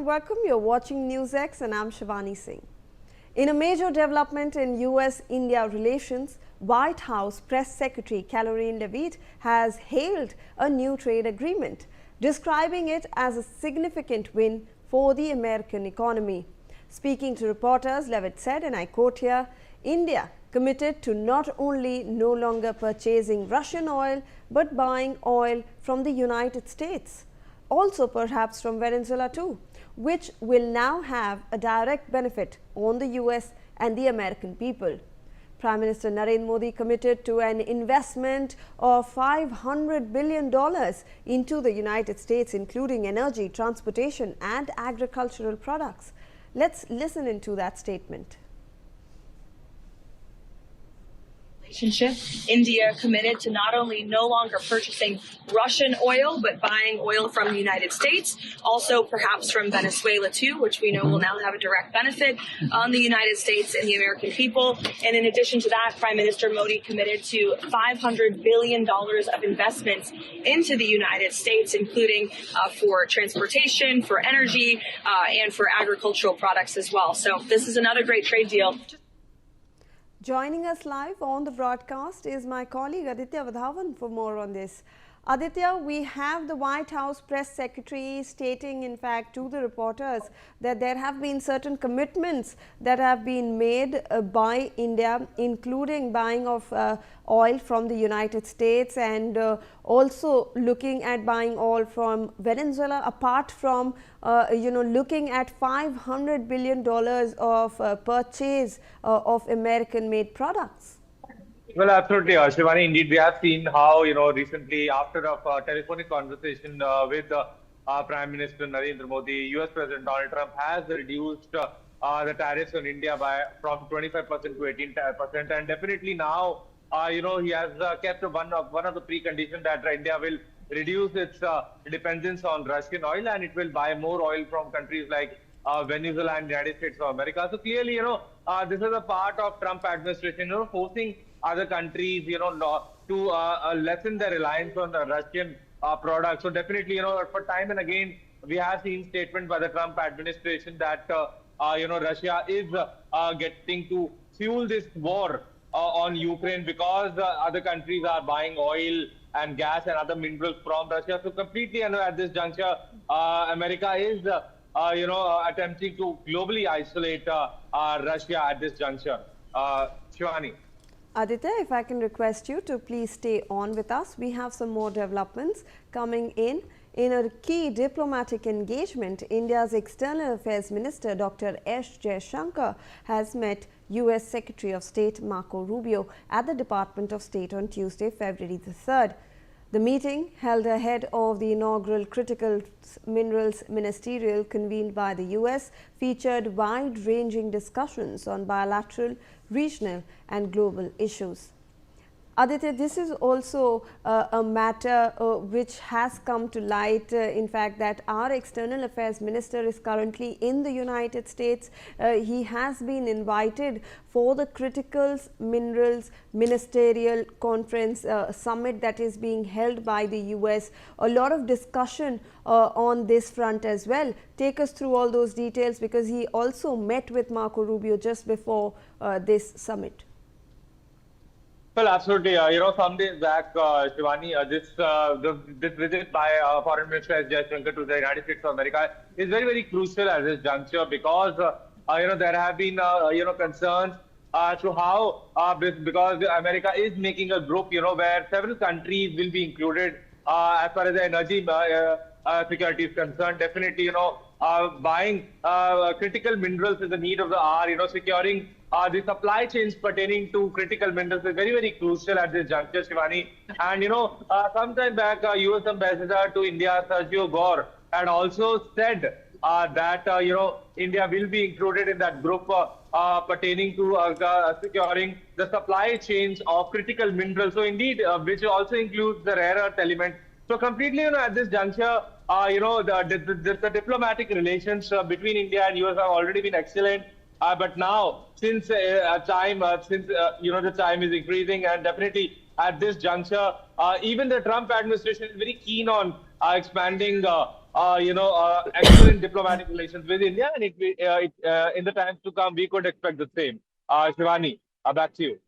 welcome. You're watching Newsx and I'm Shivani Singh. In a major development in US-India relations, White House Press Secretary Karoline Leavitt has hailed a new trade agreement, describing it as a significant win for the American economy. Speaking to reporters, Leavitt said, and I quote here, India committed to not only no longer purchasing Russian oil, but buying oil from the United States. Also perhaps from Venezuela too, which will now have a direct benefit on the US and the American people. Prime Minister Narendra Modi committed to an investment of $500 billion into the United States, including energy, transportation and agricultural products. Let's listen into that statement. Relationship, India committed to not only no longer purchasing Russian oil, but buying oil from the United States, also perhaps from Venezuela too, which we know will now have a direct benefit on the United States and the American people. And in addition to that, Prime Minister Modi committed to $500 billion of investments into the United States, including for transportation, for energy, and for agricultural products as well. So this is another great trade deal. Joining us live on the broadcast is my colleague Aditya Vadhavan for more on this. Aditya, we have the White House Press Secretary stating, in fact, to the reporters that there have been certain commitments that have been made by India, including buying of oil from the United States and also looking at buying oil from Venezuela, apart from looking at $500 billion of purchase of American-made products. Well, absolutely, Shivani. Indeed, we have seen how, recently after a telephonic conversation with Prime Minister Narendra Modi, US President Donald Trump has reduced the tariffs on India from 25% to 18%. And definitely now, he has kept one of the preconditions that India will reduce its dependence on Russian oil and it will buy more oil from countries like Venezuela and the United States of America. So clearly, this is a part of Trump administration, forcing other countries, to lessen their reliance on the Russian products. So definitely, for time and again, we have seen statements by the Trump administration that, Russia is getting to fuel this war on Ukraine because other countries are buying oil and gas and other minerals from Russia. So completely, at this juncture, America is, attempting to globally isolate Russia at this juncture. Shivani. Aditya, if I can request you to please stay on with us. We have some more developments coming in. In a key diplomatic engagement, India's External Affairs Minister Dr. S. Jaishankar has met US Secretary of State Marco Rubio at the Department of State on Tuesday, February the 3rd. The meeting, held ahead of the inaugural Critical Minerals Ministerial convened by the US, featured wide-ranging discussions on bilateral, regional and global issues. Aditya, this is also a matter which has come to light, in fact, that our External Affairs Minister is currently in the United States. He has been invited for the Critical Minerals Ministerial Conference summit that is being held by the US. A lot of discussion on this front as well. Take us through all those details, because he also met with Marco Rubio just before this summit. Well, absolutely. Some days back, Shivani, this visit by Foreign Minister S. Jaishankar to the United States of America is very, very crucial at this juncture because, there have been, concerns as to how, because America is making a group, where several countries will be included as far as the energy security is concerned. Definitely, buying critical minerals is the need of the hour, securing the supply chains pertaining to critical minerals is very, very crucial at this juncture, Shivani. And, some time back, US Ambassador to India, Sergio Gore, had also said that, India will be included in that group pertaining to securing the supply chains of critical minerals. So indeed, which also includes the rare earth element. So completely, at this juncture, the diplomatic relations between India and US have already been excellent. But now, since the time is increasing, and definitely at this juncture, even the Trump administration is very keen on expanding excellent diplomatic relations with India, and in the times to come, we could expect the same. Shivani, back to you.